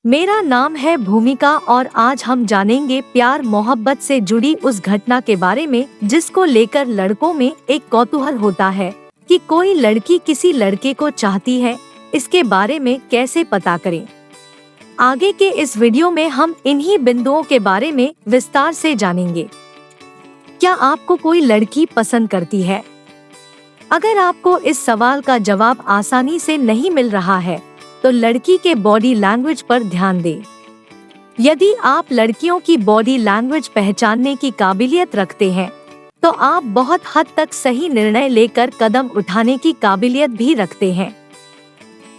मेरा नाम है भूमिका और आज हम जानेंगे प्यार मोहब्बत से जुड़ी उस घटना के बारे में जिसको लेकर लड़कों में एक कौतूहल होता है कि कोई लड़की किसी लड़के को चाहती है। इसके बारे में कैसे पता करें? आगे के इस वीडियो में हम इन्हीं बिंदुओं के बारे में विस्तार से जानेंगे। क्या आपको कोई लड़की पसंद करती है? अगर आपको इस सवाल का जवाब आसानी से नहीं मिल रहा है तो लड़की के बॉडी लैंग्वेज पर ध्यान दें। यदि आप लड़कियों की बॉडी लैंग्वेज पहचानने की काबिलियत रखते हैं तो आप बहुत हद तक सही निर्णय लेकर कदम उठाने की काबिलियत भी रखते हैं।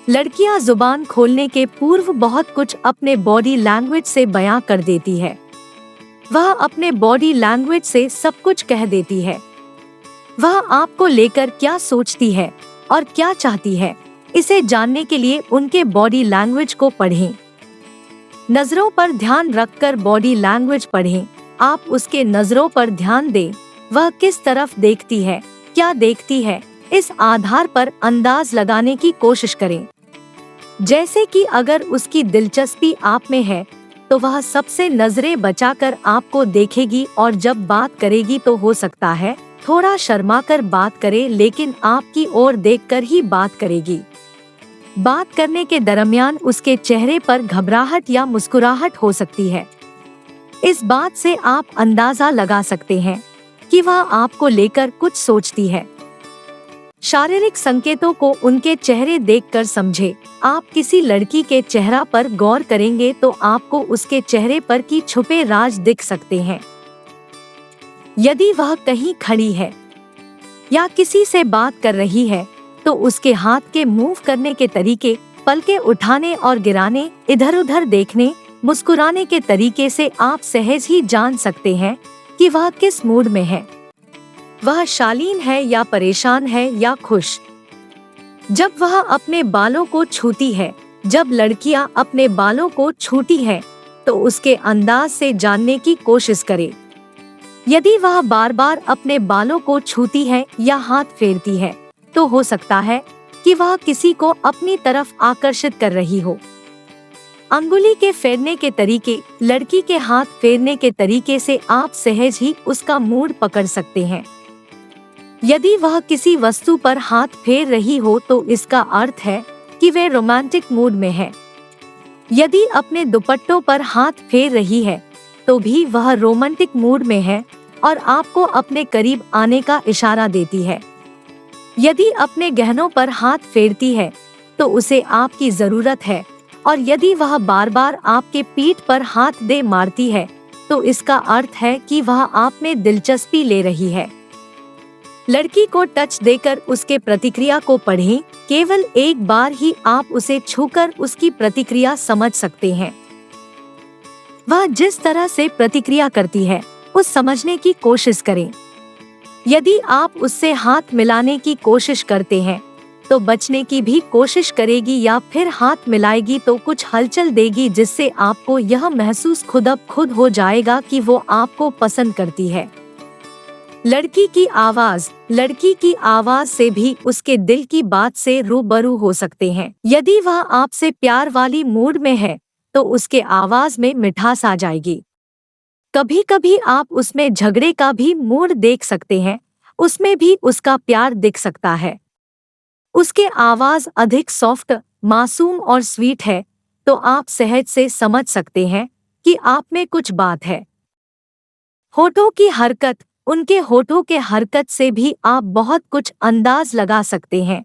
लड़कियां जुबान खोलने के पूर्व बहुत कुछ अपने बॉडी लैंग्वेज से बयां कर देती है। वह अपने बॉडी लैंग्वेज से सब कुछ कह देती है। वह आपको लेकर क्या सोचती है और क्या चाहती है, इसे जानने के लिए उनके बॉडी लैंग्वेज को पढ़ें। नजरों पर ध्यान रखकर बॉडी लैंग्वेज पढ़ें। आप उसके नजरों पर ध्यान दें। वह किस तरफ देखती है, क्या देखती है, इस आधार पर अंदाज लगाने की कोशिश करें। जैसे कि अगर उसकी दिलचस्पी आप में है तो वह सबसे नजरें बचाकर आपको देखेगी और जब बात करेगी तो हो सकता है थोड़ा शर्माकर बात करे, लेकिन आपकी ओर देखकर ही बात करेगी। बात करने के दरमियान उसके चेहरे पर घबराहट या मुस्कुराहट हो सकती है। इस बात से आप अंदाजा लगा सकते हैं कि वह आपको लेकर कुछ सोचती है। शारीरिक संकेतों को उनके चेहरे देखकर समझे। आप किसी लड़की के चेहरा पर गौर करेंगे तो आपको उसके चेहरे पर की छुपे राज दिख सकते हैं। यदि वह कहीं खड़ी है या किसी से बात कर रही है तो उसके हाथ के मूव करने के तरीके, पलकें उठाने और गिराने, इधर उधर देखने, मुस्कुराने के तरीके से आप सहज ही जान सकते हैं कि वह किस मूड में है। वह शालीन है या परेशान है या खुश। जब वह अपने बालों को छूती है, जब लड़कियां अपने बालों को छूती हैं, तो उसके अंदाज से जानने की कोशिश करें। यदि वह बार बार अपने बालों को छूती है या हाथ फेरती है तो हो सकता है कि वह किसी को अपनी तरफ आकर्षित कर रही हो। अंगुली के फेरने के तरीके, लड़की के हाथ फेरने के तरीके से आप सहज ही उसका मूड पकड़ सकते हैं। यदि वह किसी वस्तु पर हाथ फेर रही हो तो इसका अर्थ है कि वे रोमांटिक मूड में है। यदि अपने दुपट्टों पर हाथ फेर रही है तो भी वह रोमांटिक मूड में है और आपको अपने करीब आने का इशारा देती है। यदि अपने गहनों पर हाथ फेरती है तो उसे आपकी जरूरत है, और यदि वह बार बार आपके पीठ पर हाथ दे मारती है तो इसका अर्थ है कि वह आप में दिलचस्पी ले रही है। लड़की को टच देकर उसके प्रतिक्रिया को पढ़ें। केवल एक बार ही आप उसे छूकर उसकी प्रतिक्रिया समझ सकते हैं। वह जिस तरह से प्रतिक्रिया करती है उस समझने की कोशिश करें। यदि आप उससे हाथ मिलाने की कोशिश करते हैं तो बचने की भी कोशिश करेगी या फिर हाथ मिलाएगी तो कुछ हलचल देगी, जिससे आपको यह महसूस खुद ब खुद हो जाएगा कि वो आपको पसंद करती है। लड़की की आवाज से भी उसके दिल की बात से रूबरू हो सकते हैं। यदि वह आपसे प्यार वाली मूड में है तो उसके आवाज में मिठास आ जाएगी। कभी कभी आप उसमें झगड़े का भी मूड देख सकते हैं, उसमें भी उसका प्यार दिख सकता है। उसके आवाज अधिक सॉफ्ट, मासूम और स्वीट है तो आप सहज से समझ सकते हैं कि आप में कुछ बात है। होठों की हरकत, उनके होठों के हरकत से भी आप बहुत कुछ अंदाज लगा सकते हैं,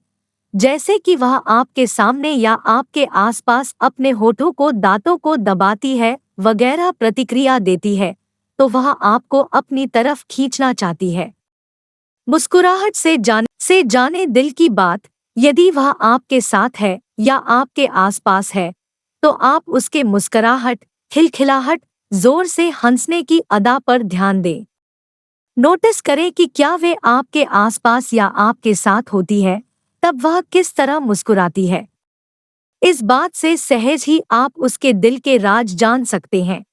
जैसे कि वह आपके सामने या आपके आसपास अपने होठों को दांतों को दबाती है वगैरह प्रतिक्रिया देती है तो वह आपको अपनी तरफ खींचना चाहती है। मुस्कुराहट से जाने दिल की बात। यदि वह आपके साथ है या आपके आसपास है तो आप उसके मुस्कुराहट, खिलखिलाहट, जोर से हंसने की अदा पर ध्यान दें। नोटिस करें कि क्या वे आपके आसपास या आपके साथ होती है तब वह किस तरह मुस्कुराती है। इस बात से सहज ही आप उसके दिल के राज जान सकते हैं।